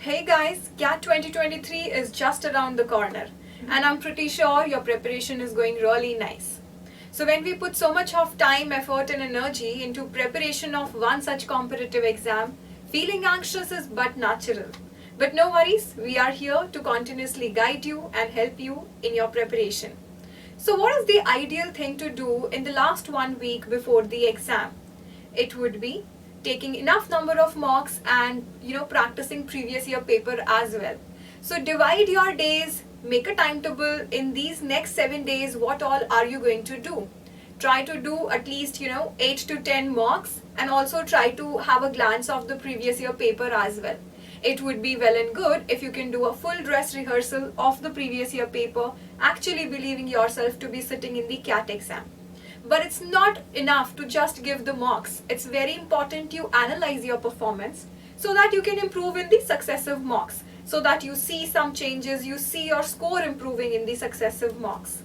Hey guys, CAT 2023 is just around the corner and I'm pretty sure your preparation is going really nice. So when we put so much of time, effort and energy into preparation of one such competitive exam, feeling anxious is but natural. But no worries, we are here to continuously guide you and help you in your preparation. So what is the ideal thing to do in the last 1 week before the exam? It would be taking enough number of mocks and practicing previous year paper as well. So divide your days, make a timetable. In these next 7 days, what all are you going to do? Try to do at least 8 to 10 mocks and also try to have a glance of the previous year paper as well. It would be well and good if you can do a full dress rehearsal of the previous year paper, actually believing yourself to be sitting in the CAT exam. But it's not enough to just give the mocks. It's very important you analyze your performance so that you can improve in the successive mocks, so that you see some changes, you see your score improving in the successive mocks.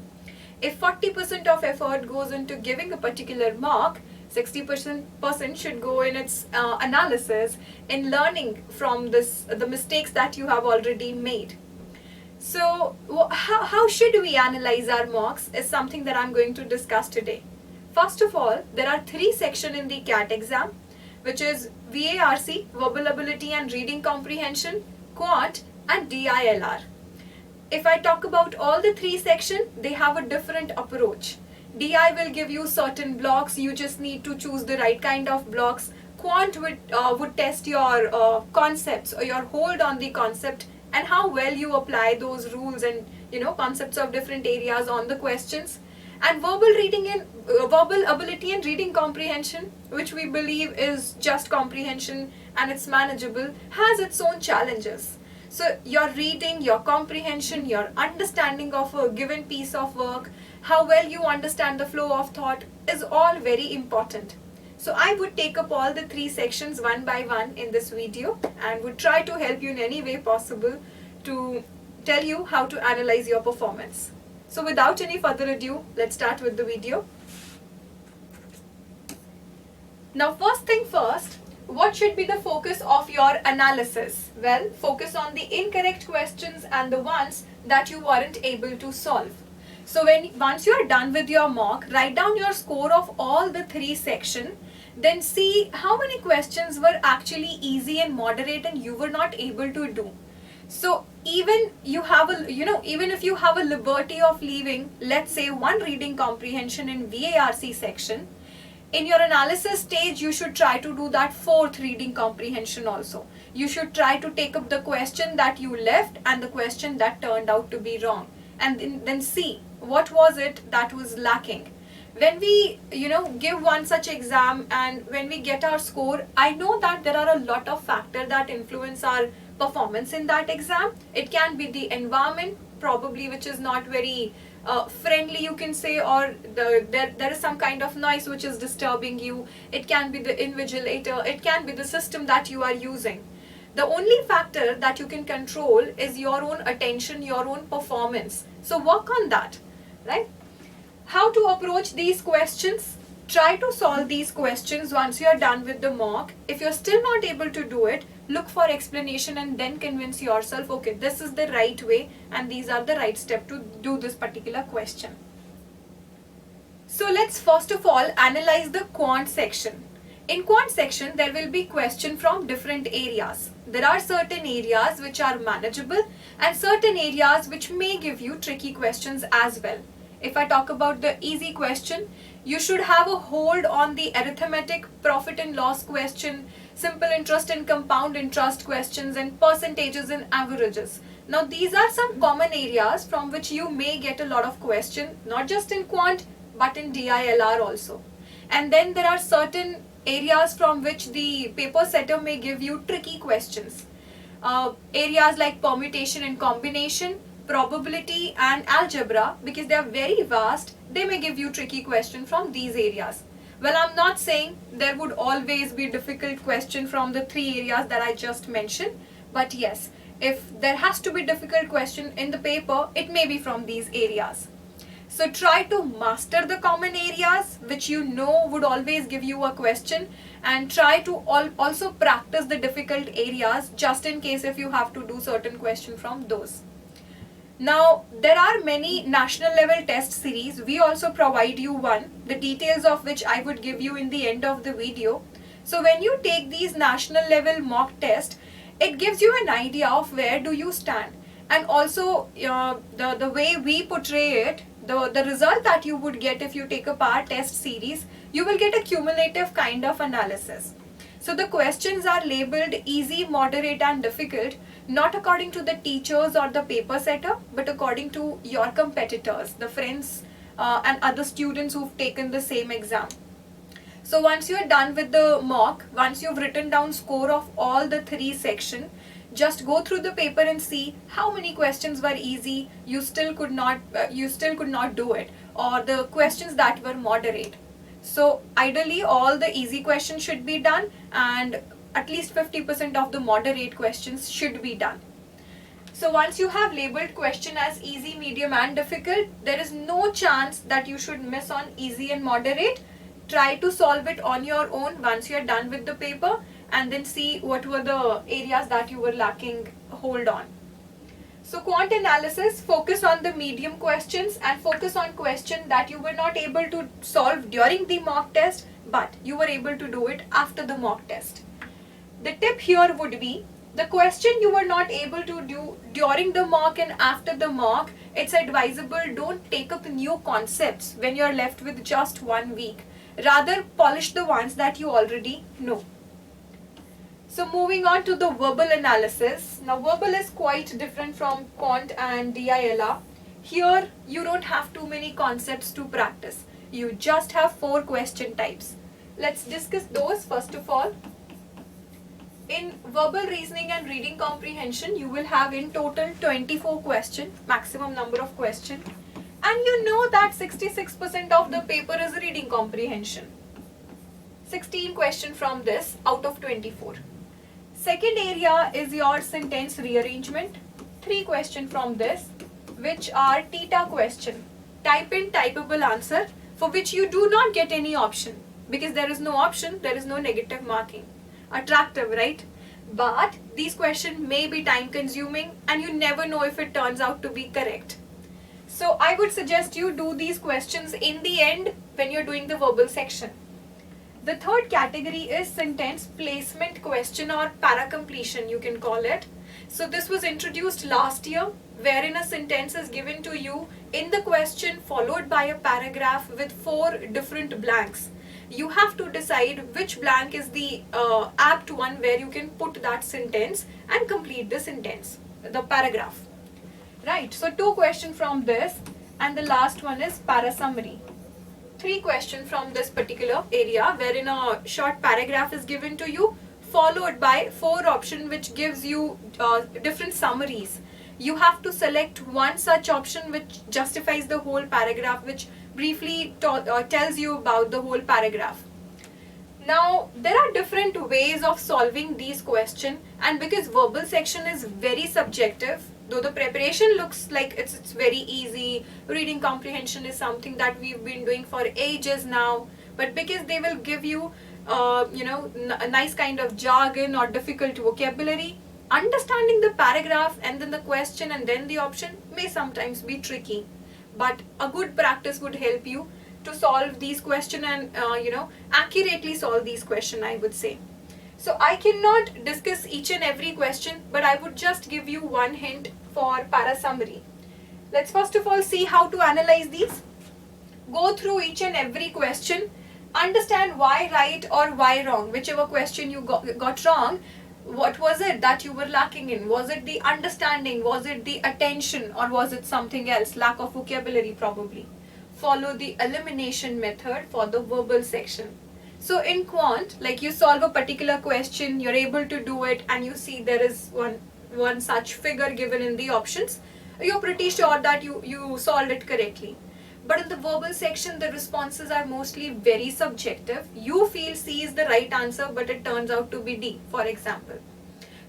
If 40% of effort goes into giving a particular mock, 60% should go in its analysis, in learning from the mistakes that you have already made. So how should we analyze our mocks is something that I'm going to discuss today. First of all, there are 3 sections in the CAT exam, which is VARC, Verbal Ability and Reading Comprehension, Quant and DILR. If I talk about all the 3 sections, they have a different approach. DI will give you certain blocks, you just need to choose the right kind of blocks. Quant would test your concepts or your hold on the concept and how well you apply those rules and concepts of different areas on the questions. And verbal ability and reading comprehension, which we believe is just comprehension and it's manageable, has its own challenges. So your reading, your comprehension, your understanding of a given piece of work, how well you understand the flow of thought is all very important. So I would take up all the 3 sections one by one in this video and would try to help you in any way possible to tell you how to analyze your performance. So without any further ado, let's start with the video. Now first thing first, what should be the focus of your analysis? Well, focus on the incorrect questions and the ones that you weren't able to solve. So once you are done with your mock, write down your score of all the 3 sections. Then see how many questions were actually easy and moderate and you were not able to do. So even if you have a liberty of leaving, let's say 1 reading comprehension in VARC section, in your analysis stage you should try to do that 4th reading comprehension also. You should try to take up the question that you left and the question that turned out to be wrong, and then see what was it that was lacking. When we give one such exam and when we get our score, I know that there are a lot of factors that influence our performance in that exam. It can be the environment probably, which is not very friendly, you can say, or there is some kind of noise which is disturbing you. It can be the invigilator, it can be the system that you are using. The only factor that you can control is your own attention, your own performance. So work on that, right? How to approach these questions? Try to solve these questions once you are done with the mock. If you're still not able to do it, look for explanation and then convince yourself, okay, this is the right way and these are the right steps to do this particular question. So let's first of all analyze the quant section. In quant section, there will be questions from different areas. There are certain areas which are manageable and certain areas which may give you tricky questions as well. If I talk about the easy question, you should have a hold on the arithmetic, profit and loss question, simple interest and compound interest questions, and percentages and averages. Now these are some common areas from which you may get a lot of questions, not just in quant but in DILR also. And then there are certain areas from which the paper setter may give you tricky questions. Areas like permutation and combination, probability and algebra, because they are very vast, they may give you tricky questions from these areas. Well, I'm not saying there would always be difficult question from the 3 areas that I just mentioned, but yes, if there has to be difficult question in the paper, it may be from these areas. So try to master the common areas which you know would always give you a question, and try to also practice the difficult areas just in case if you have to do certain question from those. Now, there are many national level test series. We also provide you one, the details of which I would give you in the end of the video. So when you take these national level mock test, it gives you an idea of where do you stand. And also the way we portray it, the result that you would get if you take a PAR test series, you will get a cumulative kind of analysis. So the questions are labeled easy, moderate and difficult, not according to the teachers or the paper setter, but according to your competitors, the friends and other students who've taken the same exam. So once you're done with the mock, once you've written down score of all the 3 sections, just go through the paper and see how many questions were easy, you still could not do it, or the questions that were moderate. So ideally all the easy questions should be done, and at least 50% of the moderate questions should be done. So once you have labeled question as easy, medium and difficult, there is no chance that you should miss on easy and moderate. Try to solve it on your own once you are done with the paper, and then see what were the areas that you were lacking hold on. So quant analysis, focus on the medium questions and focus on questions that you were not able to solve during the mock test, but you were able to do it after the mock test. The tip here would be, the question you were not able to do during the mock and after the mock, it's advisable don't take up new concepts when you're left with just 1 week. Rather, polish the ones that you already know. So moving on to the verbal analysis. Now verbal is quite different from quant and DILR. Here you don't have too many concepts to practice. You just have 4 question types. Let's discuss those first of all. In verbal reasoning and reading comprehension, you will have in total 24 questions, maximum number of questions. And you know that 66% of the paper is reading comprehension. 16 questions from this out of 24. Second area is your sentence rearrangement. 3 questions from this, which are theta question. Type in typable answer, for which you do not get any option. Because there is no option, there is no negative marking. Attractive, right? But these questions may be time consuming and you never know if it turns out to be correct. So I would suggest you do these questions in the end when you're doing the verbal section. The third category is sentence placement question, or para-completion you can call it. So this was introduced last year, wherein a sentence is given to you in the question followed by a paragraph with 4 different blanks. You have to decide which blank is the apt one where you can put that sentence and complete the sentence, the paragraph. Right, so 2 questions from this, and the last one is para-summary. 3 questions from this particular area, wherein a short paragraph is given to you, followed by 4 options which gives you different summaries. You have to select one such option which justifies the whole paragraph, which briefly tells you about the whole paragraph. Now, there are different ways of solving these questions, and because verbal section is very subjective, though the preparation looks like it's very easy, reading comprehension is something that we've been doing for ages now, but because they will give you a nice kind of jargon or difficult vocabulary, understanding the paragraph and then the question and then the option may sometimes be tricky. But a good practice would help you to solve these questions and accurately solve these questions, I would say. So I cannot discuss each and every question, but I would just give you one hint for para summary. Let's first of all see how to analyze these. Go through each and every question, understand why right or why wrong, whichever question you got wrong. What was it that you were lacking in? Was it the understanding? Was it the attention? Or was it something else? Lack of vocabulary probably. Follow the elimination method for the verbal section. So in quant, like you solve a particular question, you're able to do it, and you see there is one such figure given in the options, you're pretty sure that you solved it correctly. But in the verbal section, the responses are mostly very subjective. You feel C is the right answer, but it turns out to be D, for example.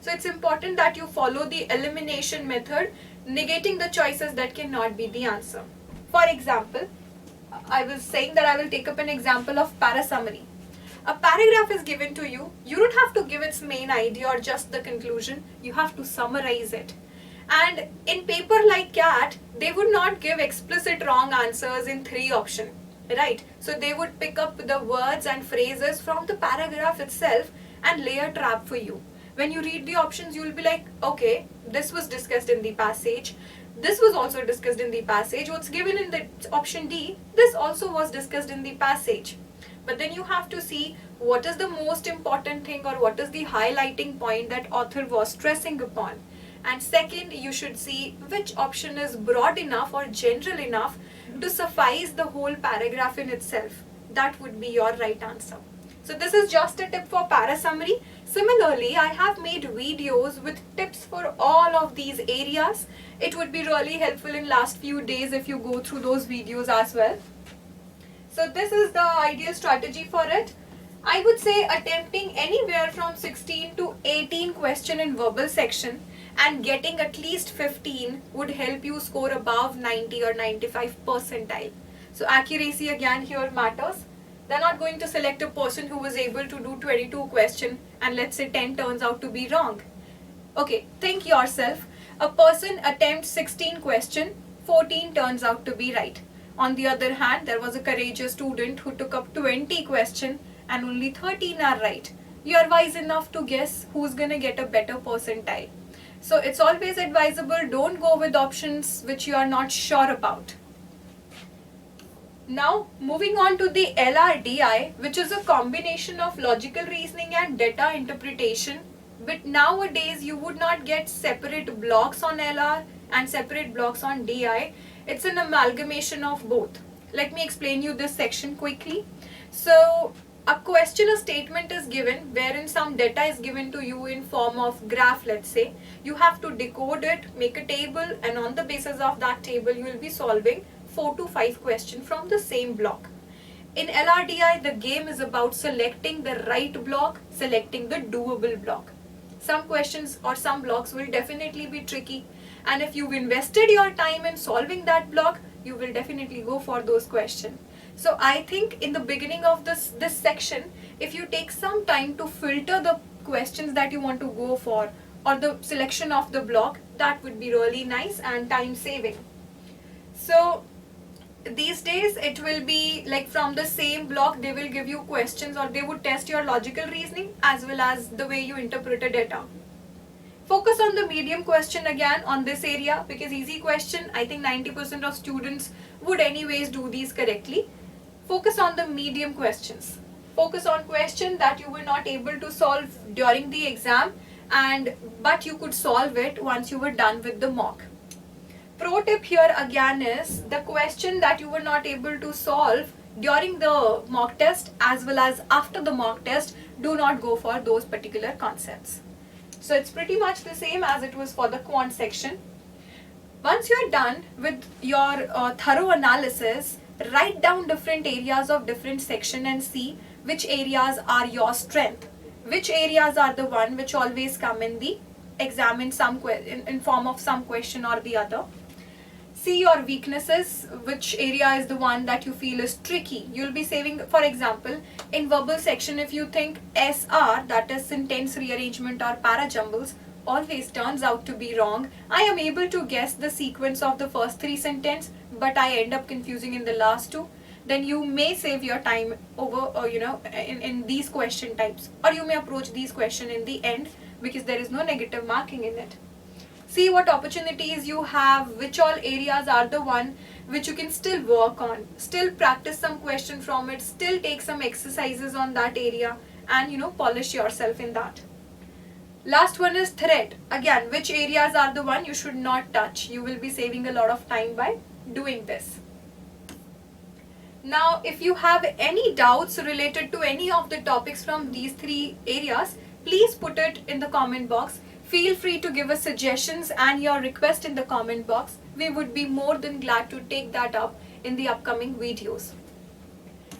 So it's important that you follow the elimination method, negating the choices that cannot be the answer. For example, I was saying that I will take up an example of parasummary. A paragraph is given to you. You don't have to give its main idea or just the conclusion. You have to summarize it. And in paper like CAT, they would not give explicit wrong answers in 3 options, right? So they would pick up the words and phrases from the paragraph itself and lay a trap for you. When you read the options, you will be like, okay, this was discussed in the passage. This was also discussed in the passage. What's given in the option D, this also was discussed in the passage. But then you have to see what is the most important thing or what is the highlighting point that author was stressing upon. And second, you should see which option is broad enough or general enough to suffice the whole paragraph in itself. That would be your right answer. So this is just a tip for parasummary. Similarly, I have made videos with tips for all of these areas. It would be really helpful in last few days if you go through those videos as well. So this is the ideal strategy for it. I would say attempting anywhere from 16 to 18 question in verbal section and getting at least 15 would help you score above 90 or 95 percentile. So accuracy again here matters. They're not going to select a person who was able to do 22 questions and let's say 10 turns out to be wrong. Okay, think yourself. A person attempts 16 questions, 14 turns out to be right. On the other hand, there was a courageous student who took up 20 questions and only 13 are right. You are wise enough to guess who's going to get a better percentile. So it's always advisable, don't go with options which you are not sure about. Now moving on to the LRDI, which is a combination of logical reasoning and data interpretation. But nowadays you would not get separate blocks on LR and separate blocks on DI. It's an amalgamation of both. Let me explain you this section quickly. So a question or statement is given wherein some data is given to you in form of graph, let's say. You have to decode it, make a table, and on the basis of that table you will be solving 4 to 5 questions from the same block. In LRDI, the game is about selecting the right block, selecting the doable block. Some questions or some blocks will definitely be tricky, and if you've invested your time in solving that block, you will definitely go for those questions. So I think in the beginning of this section, if you take some time to filter the questions that you want to go for or the selection of the block, that would be really nice and time saving. So these days it will be like from the same block they will give you questions or they would test your logical reasoning as well as the way you interpret a data. Focus on the medium question again on this area because easy question, I think 90% of students would anyways do these correctly. Focus on the medium questions. Focus on questions that you were not able to solve during the exam but you could solve it once you were done with the mock. Pro tip here again is the question that you were not able to solve during the mock test as well as after the mock test, do not go for those particular concepts. So it's pretty much the same as it was for the quant section. Once you're done with your thorough analysis, write down different areas of different section and see which areas are your strength. Which areas are the one which always come in the exam in form of some question or the other. See your weaknesses, which area is the one that you feel is tricky. You'll be saving, for example, in verbal section, if you think SR, that is sentence rearrangement or parajumbles, always turns out to be wrong. I am able to guess the sequence of the first 3 sentences, but I end up confusing in the last 2. Then you may save your time over, in these question types, or you may approach these questions in the end because there is no negative marking in it. See what opportunities you have, which all areas are the one which you can still work on, still practice some question from it, still take some exercises on that area and polish yourself in that. Last one is thread. Again, which areas are the one you should not touch. You will be saving a lot of time by doing this. Now, if you have any doubts related to any of the topics from these 3 areas, please put it in the comment box. Feel free to give us suggestions and your request in the comment box. We would be more than glad to take that up in the upcoming videos.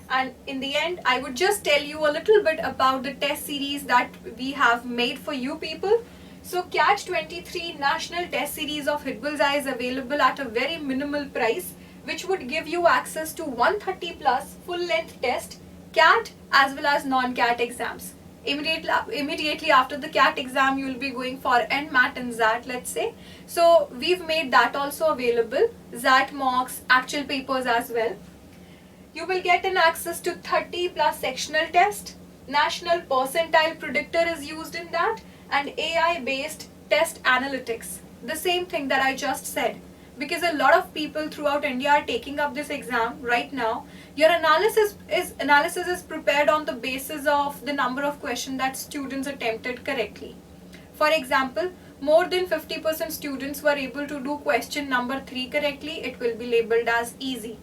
And in the end, I would just tell you a little bit about the test series that we have made for you people. So CAT'23 National Test Series of Hit Bullseye is available at a very minimal price. which would give you access to 130 plus full-length test, CAT as well as non-CAT exams. Immediately after the CAT exam, you will be going for NMAT and XAT, let's say. So we've made that also available, XAT mocks, actual papers as well. You will get an access to 30 plus sectional test, national percentile predictor is used in that, and AI based test analytics. The same thing that I just said. Because a lot of people throughout India are taking up this exam right now. Your analysis is prepared on the basis of the number of questions that students attempted correctly. For example, more than 50% students were able to do question number 3 correctly, it will be labeled as easy.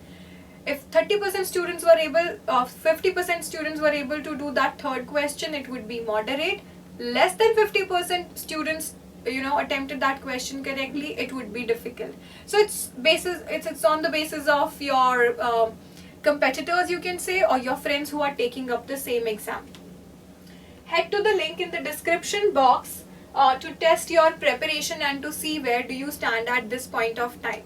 If 30% students were able, 50% students were able to do that third question, it would be moderate. Less than 50% students attempted that question correctly, it would be difficult. So it's on the basis of your competitors, you can say, or your friends who are taking up the same exam. Head to the link in the description box to test your preparation and to see where do you stand at this point of time.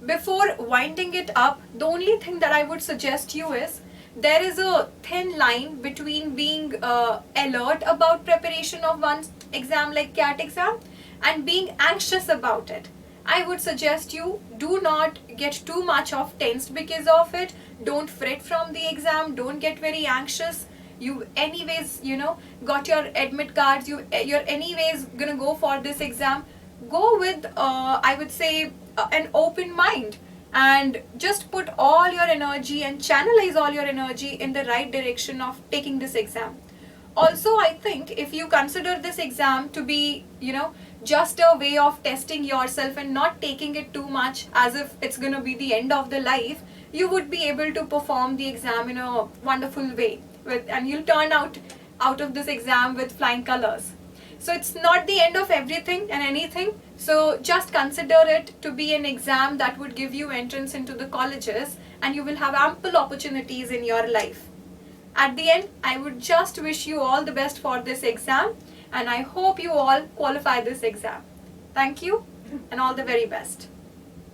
Before winding it up, the only thing that I would suggest you is, there is a thin line between being alert about preparation of one exam like CAT exam and being anxious about it. I would suggest you do not get too much of tensed because of it. Don't fret from the exam. Don't get very anxious. You anyways, got your admit cards. You're anyways gonna go for this exam. Go with, I would say, an open mind. And just put all your energy and channelize all your energy in the right direction of taking this exam. Also, I think if you consider this exam to be, just a way of testing yourself and not taking it too much as if it's going to be the end of the life, you would be able to perform the exam in a wonderful way. And you'll turn out of this exam with flying colors. So it's not the end of everything and anything. So just consider it to be an exam that would give you entrance into the colleges, and you will have ample opportunities in your life. At the end, I would just wish you all the best for this exam, and I hope you all qualify this exam. Thank you and all the very best.